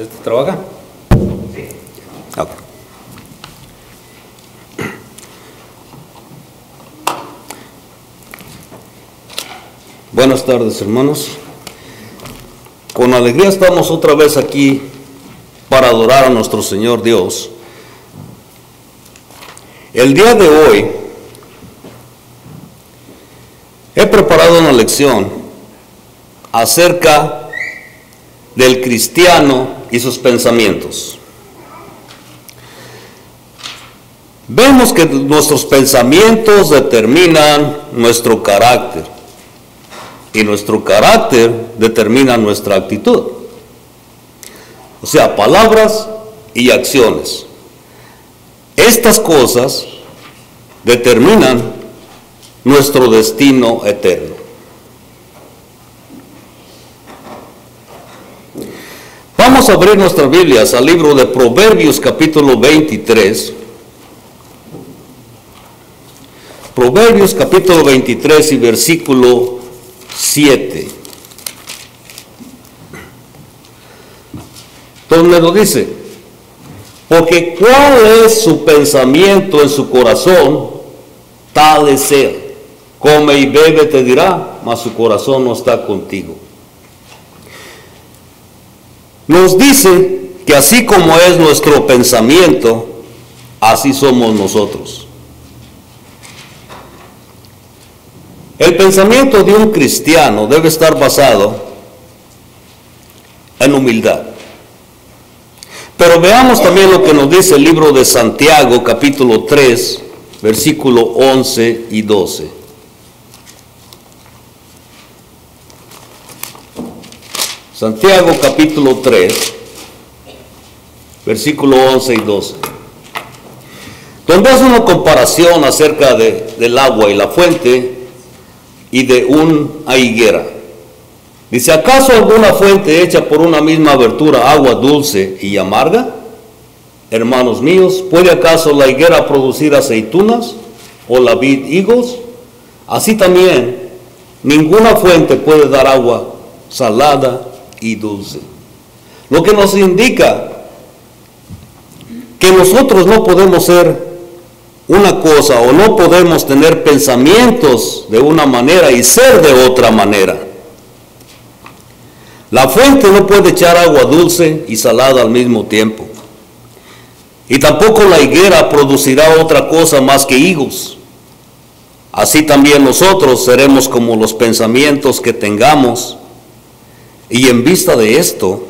¿Este trabaja? Sí. Ok. Buenas tardes, hermanos. Con alegría estamos otra vez aquí para adorar a nuestro Señor Dios. El día de hoy he preparado una lección acerca del cristiano y sus pensamientos. Vemos que nuestros pensamientos determinan nuestro carácter y nuestro carácter determina nuestra actitud. O sea, palabras y acciones. Estas cosas determinan nuestro destino eterno. Vamos a abrir nuestras Biblias al libro de Proverbios capítulo 23. Proverbios capítulo 23 y versículo 7. Donde lo dice: porque cuál es su pensamiento en su corazón, tal es ser. Come y bebe te dirá, mas su corazón no está contigo. Nos dice que así como es nuestro pensamiento, así somos nosotros. El pensamiento de un cristiano debe estar basado en humildad. Pero veamos también lo que nos dice el libro de Santiago, capítulo 3, versículo 11 y 12. Santiago, capítulo 3, versículo 11 y 12. Donde hace una comparación acerca del agua y la fuente y de una higuera. Dice: ¿acaso alguna fuente hecha por una misma abertura agua dulce y amarga? Hermanos míos, ¿puede acaso la higuera producir aceitunas o la vid higos? Así también ninguna fuente puede dar agua salada y dulce. Lo que nos indica que nosotros no podemos ser una cosa o no podemos tener pensamientos de una manera y ser de otra manera. La fuente no puede echar agua dulce y salada al mismo tiempo. Y tampoco la higuera producirá otra cosa más que higos. Así también nosotros seremos como los pensamientos que tengamos. Y en vista de esto,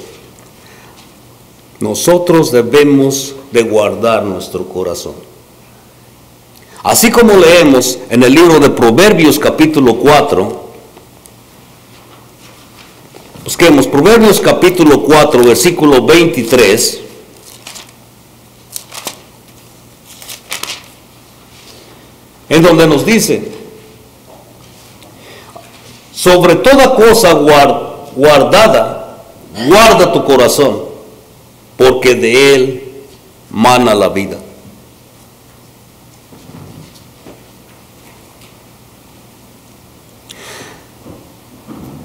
nosotros debemos de guardar nuestro corazón. Así como leemos en el libro de Proverbios capítulo 4, busquemos Proverbios capítulo 4, versículo 23. En donde nos dice: sobre toda cosa guardada, guarda tu corazón, porque de él mana la vida.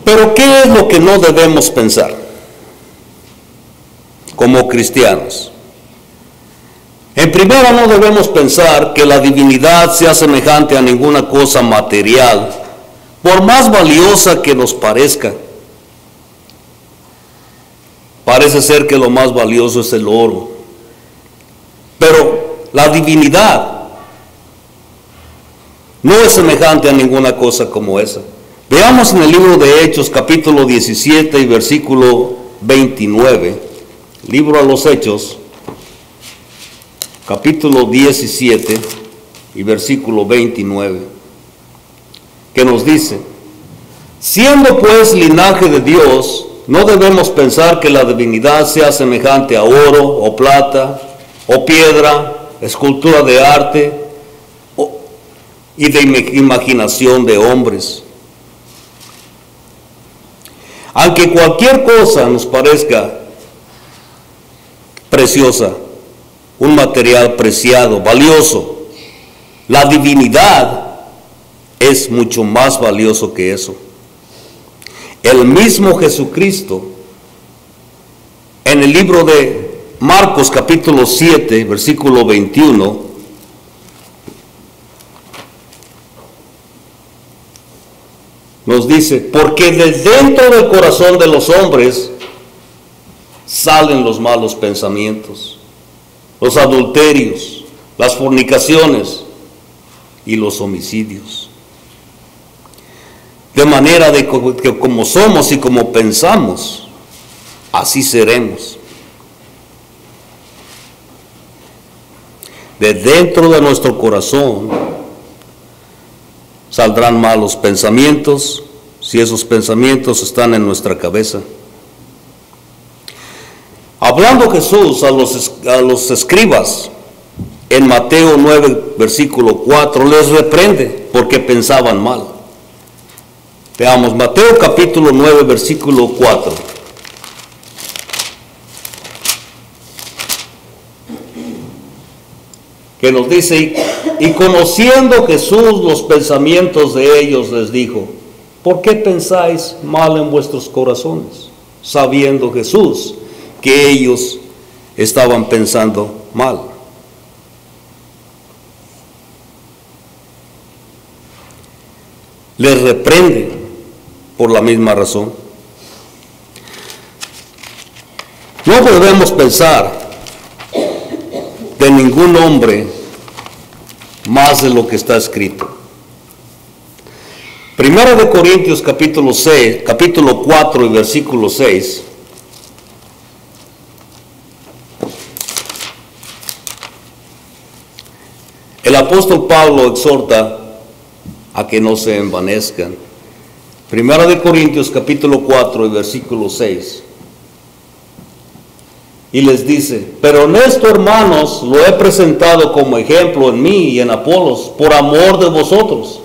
Pero ¿qué es lo que no debemos pensar como cristianos? En primera, no debemos pensar que la divinidad sea semejante a ninguna cosa material, por más valiosa que nos parezca. Parece ser que lo más valioso es el oro, pero la divinidad no es semejante a ninguna cosa como esa. Veamos en el libro de Hechos, capítulo 17 y versículo 29. Libro a los Hechos, capítulo 17 y versículo 29, que nos dice: siendo pues linaje de Dios, no debemos pensar que la divinidad sea semejante a oro o plata o piedra, escultura de arte y de imaginación de hombres. Aunque cualquier cosa nos parezca preciosa, un material preciado, valioso, la divinidad es mucho más valioso que eso. El mismo Jesucristo, en el libro de Marcos capítulo 7, versículo 21, nos dice, porque de dentro del corazón de los hombres salen los malos pensamientos, los adulterios, las fornicaciones y los homicidios. De manera de que como somos y como pensamos, así seremos. De dentro de nuestro corazón saldrán malos pensamientos, si esos pensamientos están en nuestra cabeza. Hablando Jesús a los escribas, en Mateo 9, versículo 4, les reprende porque pensaban mal. Veamos, Mateo capítulo 9, versículo 4. Que nos dice, y conociendo Jesús los pensamientos de ellos, les dijo, ¿por qué pensáis mal en vuestros corazones? Sabiendo Jesús que ellos estaban pensando mal. Les reprende por la misma razón. No debemos pensar de ningún hombre más de lo que está escrito. Primera de Corintios capítulo 4 y versículo 6. El apóstol Pablo exhorta a que no se envanezcan. Primera de Corintios capítulo 4 y versículo 6. Y les dice, pero en esto, hermanos, lo he presentado como ejemplo en mí y en Apolos, por amor de vosotros,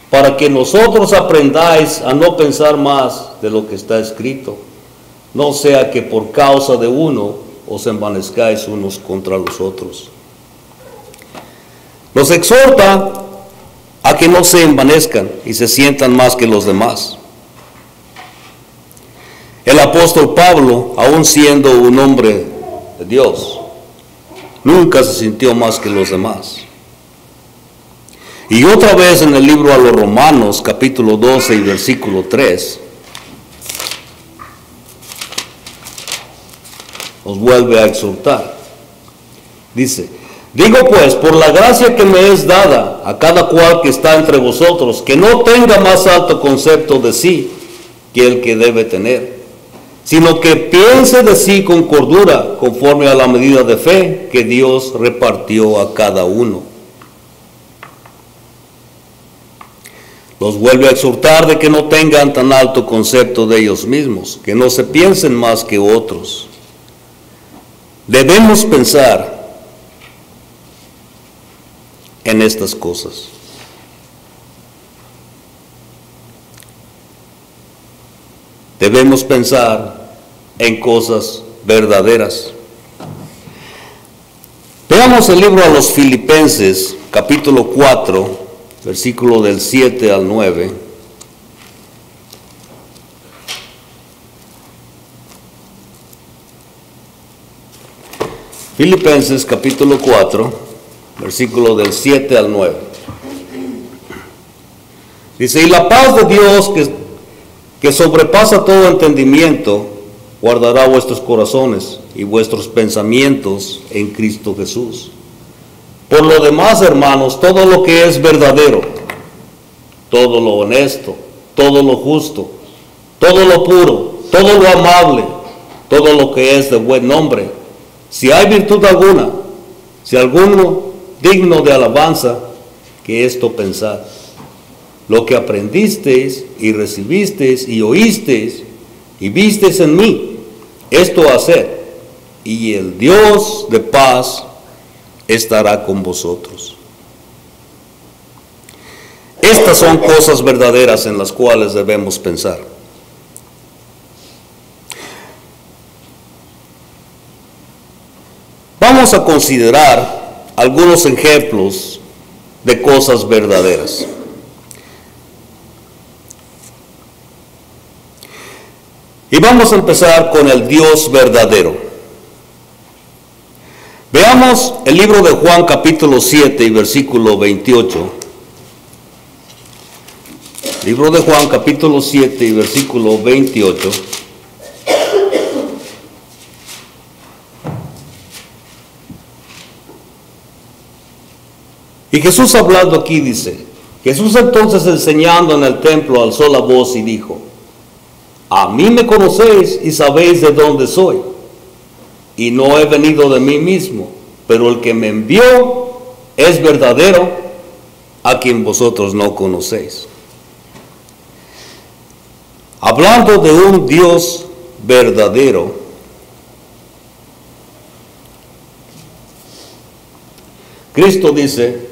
para que nosotros aprendáis a no pensar más de lo que está escrito, no sea que por causa de uno os envanezcáis unos contra los otros. Nos exhorta a que no se envanezcan y se sientan más que los demás. El apóstol Pablo, aun siendo un hombre de Dios, nunca se sintió más que los demás. Y otra vez en el libro a los Romanos, capítulo 12 y versículo 3, nos vuelve a exhortar. Dice, digo pues, por la gracia que me es dada a cada cual que está entre vosotros, que no tenga más alto concepto de sí que el que debe tener, sino que piense de sí con cordura, conforme a la medida de fe que Dios repartió a cada uno. Los vuelve a exhortar de que no tengan tan alto concepto de ellos mismos, que no se piensen más que otros. Debemos pensar en estas cosas. Debemos pensar en cosas verdaderas. Veamos el libro a los Filipenses, capítulo 4, versículo del 7 al 9. Filipenses, capítulo 4, versículo del 7 al 9. Dice, y la paz de Dios que sobrepasa todo entendimiento, guardará vuestros corazones y vuestros pensamientos en Cristo Jesús. Por lo demás, hermanos, todo lo que es verdadero, todo lo honesto, todo lo justo, todo lo puro, todo lo amable, todo lo que es de buen nombre, si hay virtud alguna, si alguno digno de alabanza, que esto pensad. Lo que aprendisteis y recibisteis y oísteis y visteis en mí, esto haced, y el Dios de paz estará con vosotros. Estas son cosas verdaderas en las cuales debemos pensar. Vamos a considerar algunos ejemplos de cosas verdaderas. Y vamos a empezar con el Dios verdadero. Veamos el libro de Juan capítulo 7 y versículo 28. Libro de Juan capítulo 7 y versículo 28. Y Jesús hablando aquí dice, Jesús entonces enseñando en el templo alzó la voz y dijo, a mí me conocéis y sabéis de dónde soy, y no he venido de mí mismo, pero el que me envió es verdadero, a quien vosotros no conocéis. Hablando de un Dios verdadero, Cristo dice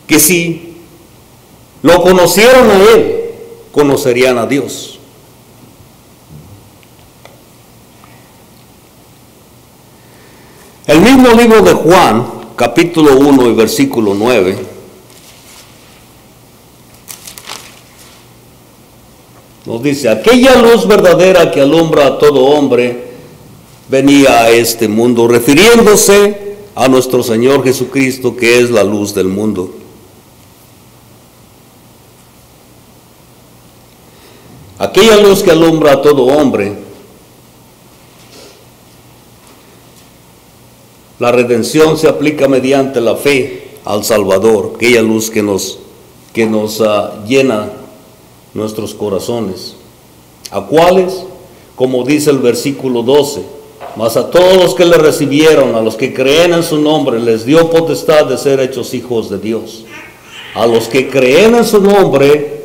que si lo conocieran a Él, conocerían a Dios. El mismo libro de Juan, capítulo 1 y versículo 9, nos dice, aquella luz verdadera que alumbra a todo hombre venía a este mundo, refiriéndose a nuestro Señor Jesucristo, que es la luz del mundo. Aquella luz que alumbra a todo hombre, la redención se aplica mediante la fe al Salvador, aquella luz que nos llena nuestros corazones. ¿A cuáles? Como dice el versículo 12, mas a todos los que le recibieron, a los que creen en su nombre, les dio potestad de ser hechos hijos de Dios. A los que creen en su nombre,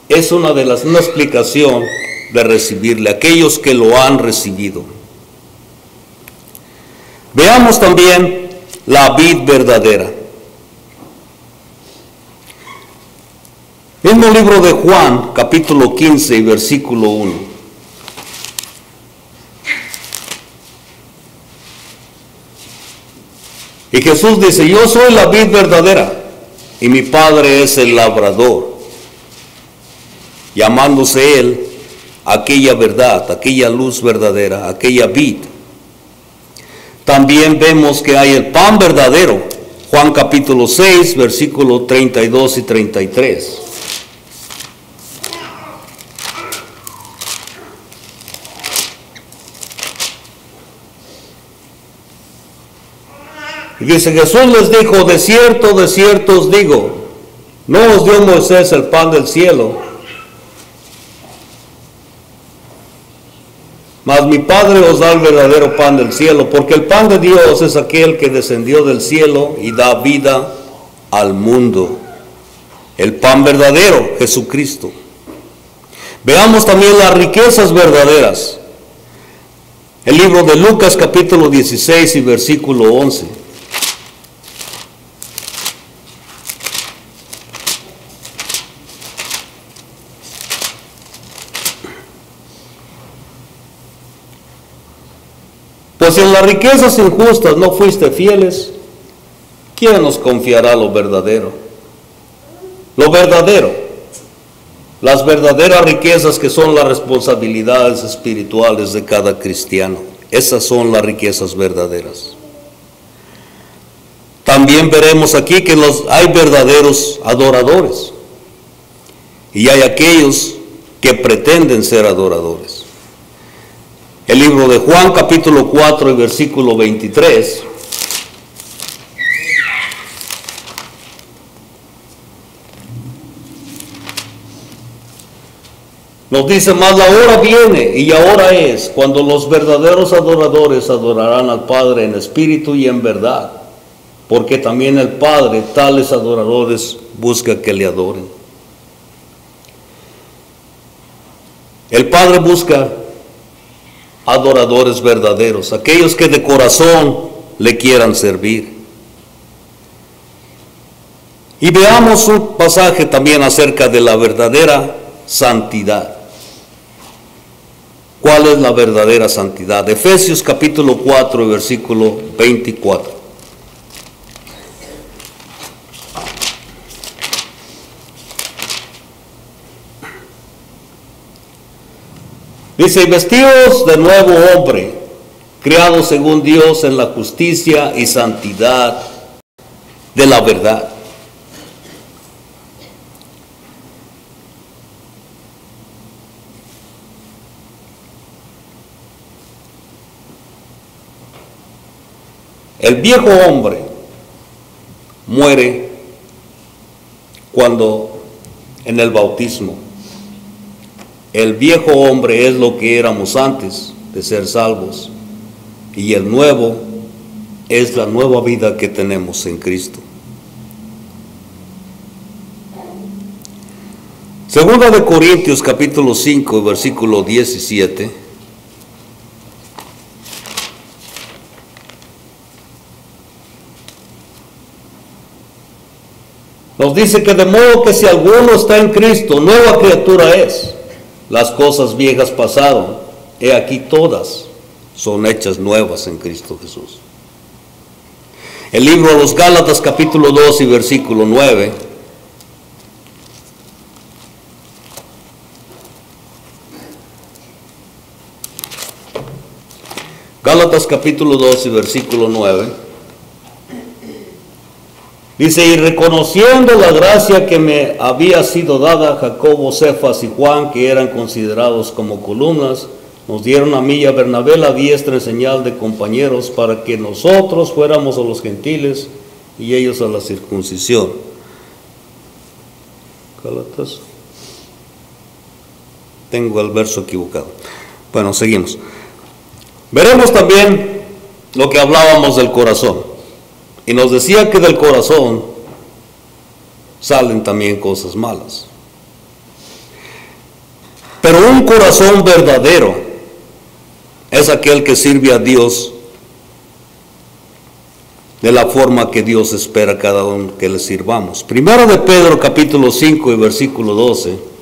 es una explicación de recibirle, aquellos que lo han recibido. Veamos también la vid verdadera. Mismo libro de Juan, capítulo 15 y versículo 1. Y Jesús dice, yo soy la vid verdadera y mi Padre es el labrador. Llamándose Él aquella verdad, aquella luz verdadera, aquella vid. También vemos que hay el pan verdadero. Juan capítulo 6, versículos 32 y 33. Y dice, Jesús les dijo, de cierto os digo, no os dio Moisés el pan del cielo, mas mi Padre os da el verdadero pan del cielo, porque el pan de Dios es aquel que descendió del cielo y da vida al mundo. El pan verdadero, Jesucristo. Veamos también las riquezas verdaderas. El libro de Lucas capítulo 16 y versículo 11. Pues si en las riquezas injustas no fuiste fieles, ¿quién nos confiará lo verdadero? Lo verdadero, las verdaderas riquezas que son las responsabilidades espirituales de cada cristiano. Esas son las riquezas verdaderas. También veremos aquí que hay verdaderos adoradores y hay aquellos que pretenden ser adoradores. El libro de Juan capítulo 4 y versículo 23. Nos dice, mas la hora viene y ahora es cuando los verdaderos adoradores adorarán al Padre en espíritu y en verdad, porque también el Padre tales adoradores busca que le adoren. El Padre busca adoradores verdaderos, aquellos que de corazón le quieran servir. Y veamos un pasaje también acerca de la verdadera santidad. ¿Cuál es la verdadera santidad? Efesios capítulo 4, versículo 24. Dice, y vestidos de nuevo hombre, criado según Dios en la justicia y santidad de la verdad. El viejo hombre muere cuando en el bautismo. El viejo hombre es lo que éramos antes de ser salvos, y el nuevo es la nueva vida que tenemos en Cristo. Segunda de Corintios capítulo 5 versículo 17. Nos dice que de modo que si alguno está en Cristo, nueva criatura es. Las cosas viejas pasaron, he aquí todas son hechas nuevas en Cristo Jesús. El libro de los Gálatas capítulo 2 y versículo 9. Gálatas capítulo 2 y versículo 9. Dice, y reconociendo la gracia que me había sido dada, Jacobo, Cefas y Juan, que eran considerados como columnas, nos dieron a mí y a Bernabé la diestra en señal de compañeros, para que nosotros fuéramos a los gentiles y ellos a la circuncisión. Gálatas. Tengo el verso equivocado. Bueno, seguimos. Veremos también lo que hablábamos del corazón. Y nos decía que del corazón salen también cosas malas. Pero un corazón verdadero es aquel que sirve a Dios de la forma que Dios espera a cada uno que le sirvamos. Primero de Pedro capítulo 5 y versículo 12.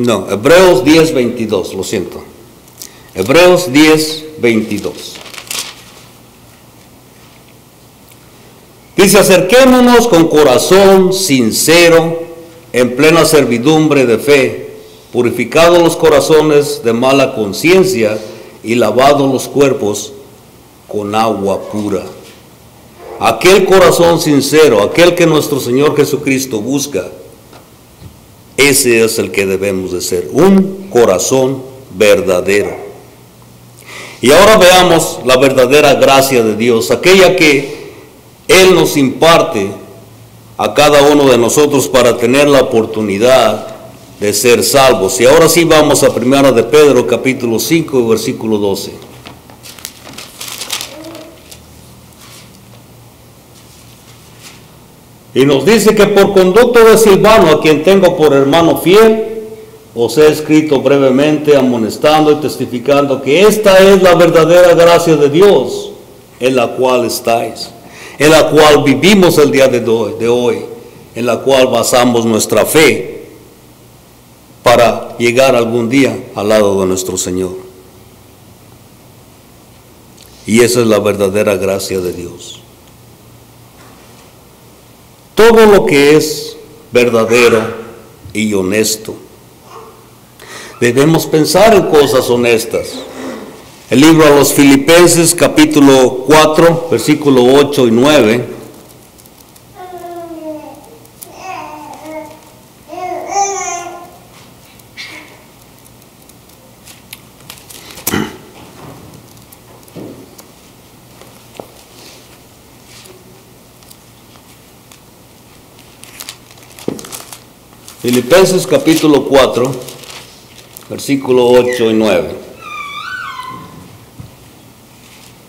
No, Hebreos 10:22, lo siento. Hebreos 10:22. Dice, acerquémonos con corazón sincero, en plena servidumbre de fe, purificados los corazones de mala conciencia y lavados los cuerpos con agua pura. Aquel corazón sincero, aquel que nuestro Señor Jesucristo busca, ese es el que debemos de ser, un corazón verdadero. Y ahora veamos la verdadera gracia de Dios, aquella que Él nos imparte a cada uno de nosotros para tener la oportunidad de ser salvos. Y ahora sí vamos a Primera de Pedro, capítulo 5, versículo 12. Y nos dice que por conducto de Silvano, a quien tengo por hermano fiel, os he escrito brevemente, amonestando y testificando que esta es la verdadera gracia de Dios, en la cual estáis, en la cual vivimos el día de hoy, en la cual basamos nuestra fe para llegar algún día al lado de nuestro Señor. Y esa es la verdadera gracia de Dios. Todo lo que es verdadero y honesto. Debemos pensar en cosas honestas. El libro a los Filipenses, capítulo 4, versículo 8 y 9. Filipenses capítulo 4, versículo 8 y 9.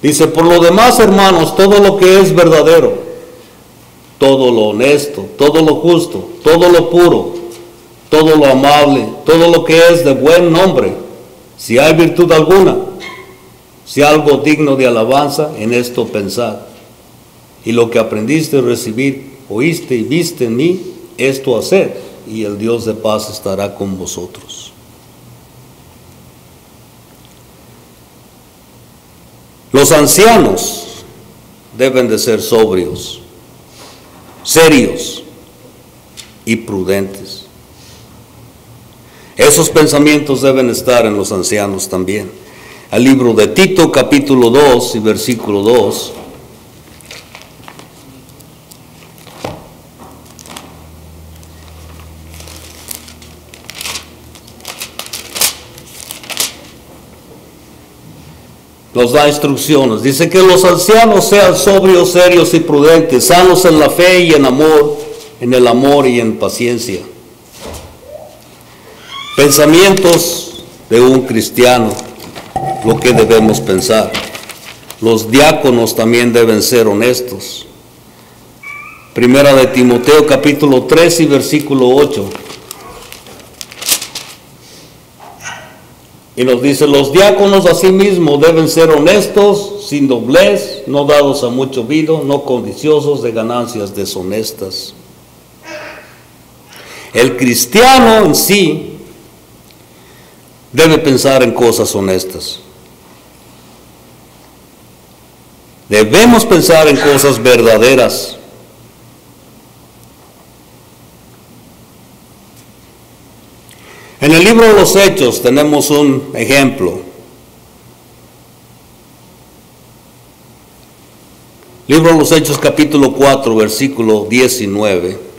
Dice, por lo demás, hermanos, todo lo que es verdadero, todo lo honesto, todo lo justo, todo lo puro, todo lo amable, todo lo que es de buen nombre, si hay virtud alguna, si algo digno de alabanza, en esto pensad. Y lo que aprendiste a recibir, oíste y viste en mí, esto haced, y el Dios de paz estará con vosotros. Los ancianos deben de ser sobrios, serios y prudentes. Esos pensamientos deben estar en los ancianos también. Al libro de Tito, capítulo 2 y versículo 2. Nos da instrucciones. Dice que los ancianos sean sobrios, serios y prudentes, sanos en la fe y en amor, en el amor y en paciencia. Pensamientos de un cristiano, lo que debemos pensar. Los diáconos también deben ser honestos. Primera de Timoteo, capítulo 3 y versículo 8. Y nos dice, los diáconos asimismo deben ser honestos, sin doblez, no dados a mucho vino, no codiciosos de ganancias deshonestas. El cristiano en sí debe pensar en cosas honestas. Debemos pensar en cosas verdaderas. En el libro de los Hechos tenemos un ejemplo. Libro de los Hechos, capítulo 4, versículo 19.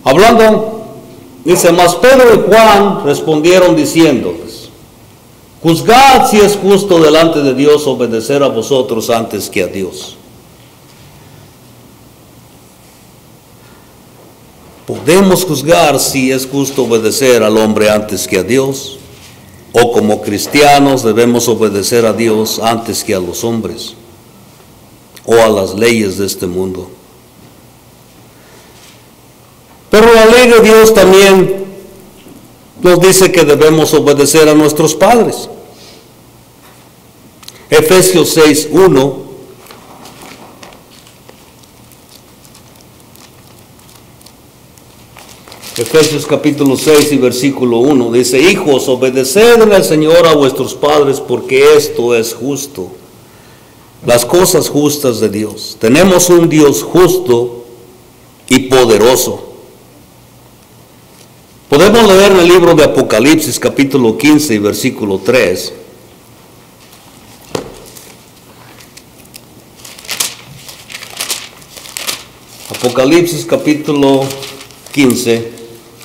Hablando, dice, mas Pedro y Juan respondieron diciéndoles, juzgad si es justo delante de Dios obedecer a vosotros antes que a Dios. Podemos juzgar si es justo obedecer al hombre antes que a Dios, o como cristianos debemos obedecer a Dios antes que a los hombres, o a las leyes de este mundo. Pero la ley de Dios también nos dice que debemos obedecer a nuestros padres. Efesios 6:1. Efesios capítulo 6 y versículo 1 dice, hijos, obedeced al Señor a vuestros padres, porque esto es justo. Las cosas justas de Dios. Tenemos un Dios justo y poderoso. Podemos leer en el libro de Apocalipsis, capítulo 15 y versículo 3. Apocalipsis, capítulo 15,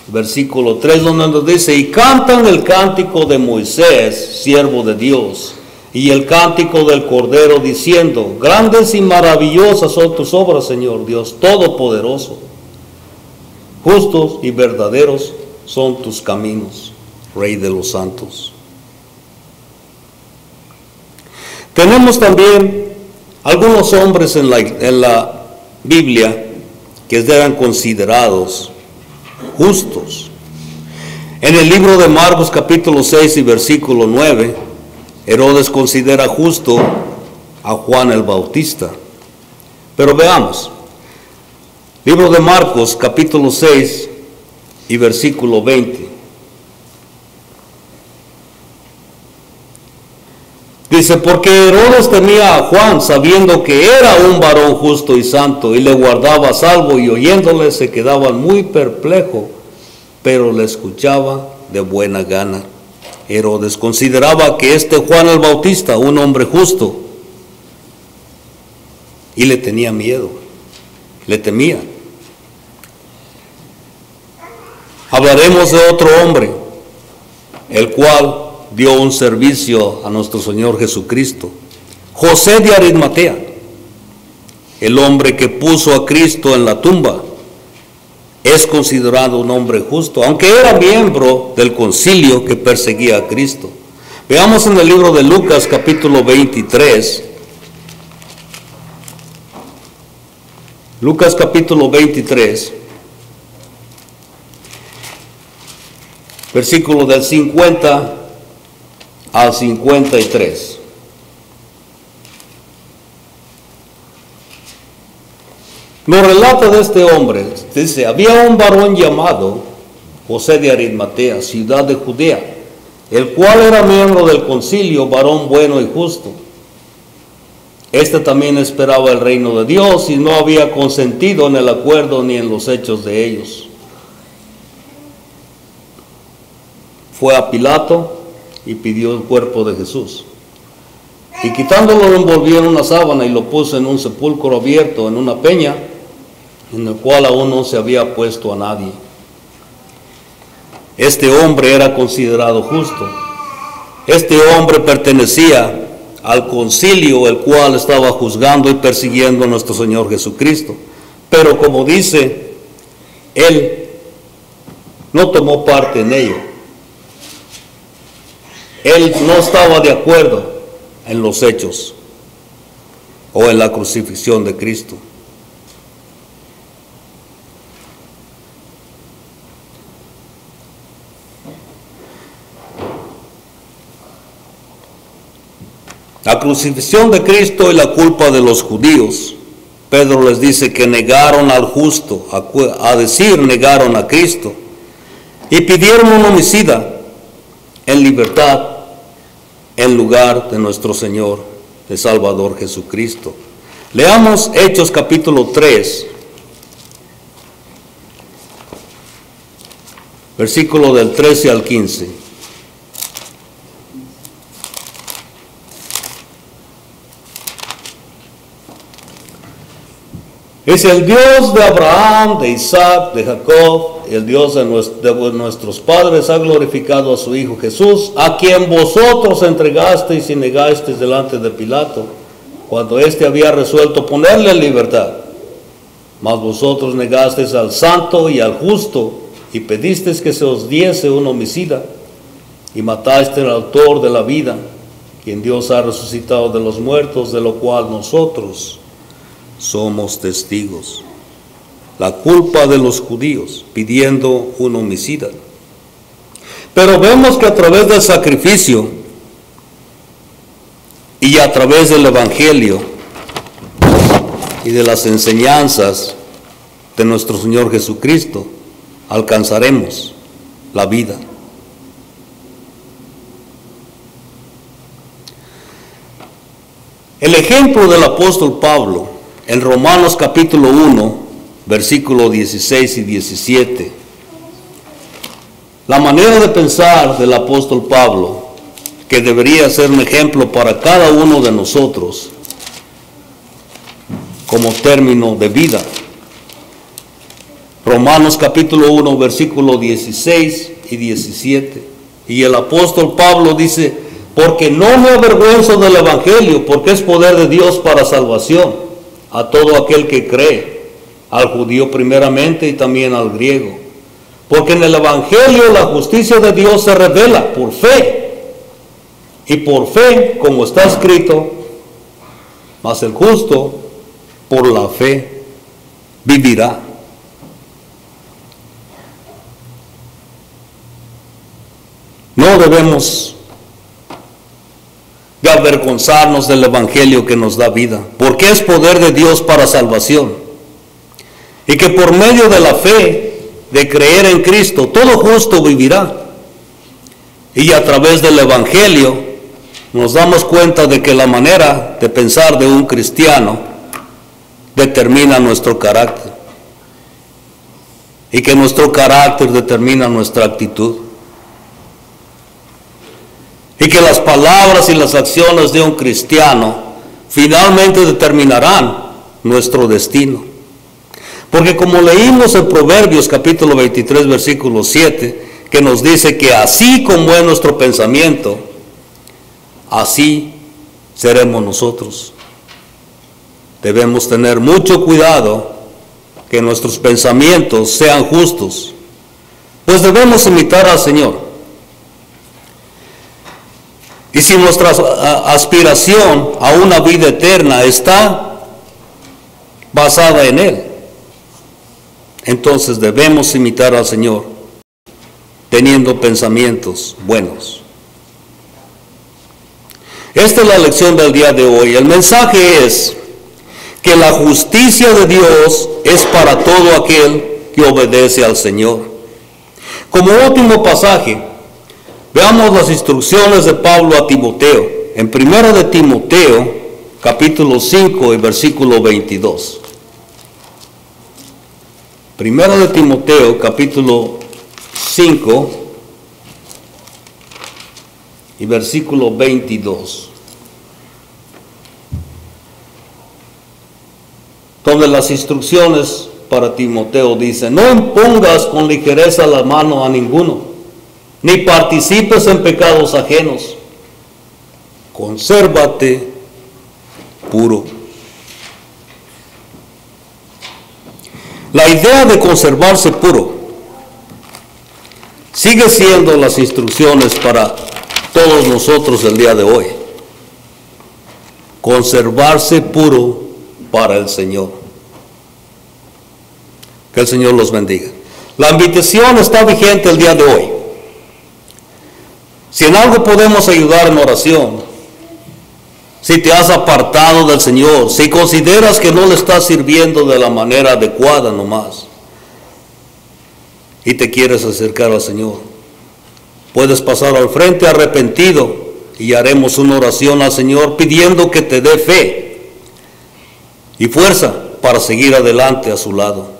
versículo 3, donde nos dice, y cantan el cántico de Moisés, siervo de Dios, y el cántico del Cordero, diciendo, grandes y maravillosas son tus obras, Señor Dios Todopoderoso. Justos y verdaderos son tus caminos, Rey de los santos. Tenemos también algunos hombres en la Biblia que eran considerados justos. En el libro de Marcos capítulo 6 y versículo 9, Herodes considera justo a Juan el Bautista. Pero veamos, libro de Marcos capítulo 6 y versículo 20. Dice, porque Herodes temía a Juan, sabiendo que era un varón justo y santo, y le guardaba a salvo, y oyéndole se quedaba muy perplejo, pero le escuchaba de buena gana. Herodes consideraba que este Juan el Bautista, un hombre justo, y le tenía miedo, le temía. Hablaremos de otro hombre, el cual dio un servicio a nuestro Señor Jesucristo. José de Arimatea, el hombre que puso a Cristo en la tumba, es considerado un hombre justo, aunque era miembro del concilio que perseguía a Cristo. Veamos en el libro de Lucas capítulo 23. Lucas capítulo 23. Versículo del 50 al 53. Nos relata de este hombre, dice, había un varón llamado José de Arimatea, ciudad de Judea, el cual era miembro del concilio, varón bueno y justo. Este también esperaba el reino de Dios y no había consentido en el acuerdo ni en los hechos de ellos. Fue a Pilato y pidió el cuerpo de Jesús. Y quitándolo lo envolvió en una sábana y lo puso en un sepulcro abierto, en una peña, en el cual aún no se había puesto a nadie. Este hombre era considerado justo. Este hombre pertenecía al concilio, el cual estaba juzgando y persiguiendo a nuestro Señor Jesucristo. Pero como dice, él no tomó parte en ello. Él no estaba de acuerdo en los hechos o en la crucifixión de Cristo. La crucifixión de Cristo y la culpa de los judíos. Pedro les dice que negaron al justo, negaron a Cristo y pidieron un homicida en libertad en lugar de nuestro Señor, el Salvador Jesucristo. Leamos Hechos capítulo 3, versículo del 13 al 15. Es el Dios de Abraham, de Isaac, de Jacob, el Dios de nuestros padres ha glorificado a su Hijo Jesús, a quien vosotros entregasteis y negasteis delante de Pilato, cuando éste había resuelto ponerle en libertad. Mas vosotros negasteis al santo y al justo, y pedisteis que se os diese un homicida, y matasteis al autor de la vida, quien Dios ha resucitado de los muertos, de lo cual nosotros somos testigos. La culpa de los judíos pidiendo un homicida. Pero vemos que a través del sacrificio y a través del evangelio y de las enseñanzas de nuestro Señor Jesucristo alcanzaremos la vida. El ejemplo del apóstol Pablo en Romanos capítulo 1, versículos 16 y 17. La manera de pensar del apóstol Pablo, que debería ser un ejemplo para cada uno de nosotros, como término de vida. Romanos capítulo 1, versículos 16 y 17. Y el apóstol Pablo dice, porque no me avergüenzo del evangelio, porque es poder de Dios para salvación a todo aquel que cree, al judío primeramente y también al griego. Porque en el evangelio la justicia de Dios se revela por fe. Y por fe, como está escrito, mas el justo por la fe vivirá. No debemos de avergonzarnos del evangelio que nos da vida, porque es poder de Dios para salvación, y que por medio de la fe, de creer en Cristo, todo justo vivirá. Y a través del evangelio nos damos cuenta de que la manera de pensar de un cristiano determina nuestro carácter, y que nuestro carácter determina nuestra actitud. Y que las palabras y las acciones de un cristiano finalmente determinarán nuestro destino. Porque como leímos en Proverbios capítulo 23, versículo 7, que nos dice que así como es nuestro pensamiento, así seremos nosotros. Debemos tener mucho cuidado que nuestros pensamientos sean justos, pues debemos imitar al Señor. Y si nuestra aspiración a una vida eterna está basada en Él, entonces debemos imitar al Señor teniendo pensamientos buenos. Esta es la lección del día de hoy. El mensaje es que la justicia de Dios es para todo aquel que obedece al Señor. Como último pasaje, veamos las instrucciones de Pablo a Timoteo. En 1 de Timoteo, capítulo 5 y versículo 22. 1 de Timoteo, capítulo 5 y versículo 22. Donde las instrucciones para Timoteo dicen: no impongas con ligereza la mano a ninguno, ni participes en pecados ajenos. Consérvate puro. La idea de conservarse puro sigue siendo las instrucciones para todos nosotros el día de hoy. Conservarse puro para el Señor. Que el Señor los bendiga. La invitación está vigente el día de hoy. Si en algo podemos ayudar en oración, si te has apartado del Señor, si consideras que no le estás sirviendo de la manera adecuada nomás, y te quieres acercar al Señor, puedes pasar al frente arrepentido y haremos una oración al Señor pidiendo que te dé fe y fuerza para seguir adelante a su lado.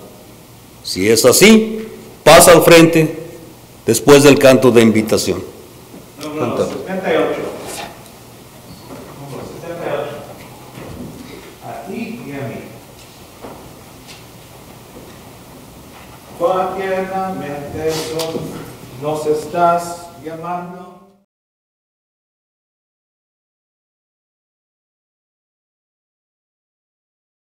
Si es así, pasa al frente después del canto de invitación. Número 78. Número 78. A ti y a mí. Cuán tiernamente nos estás llamando.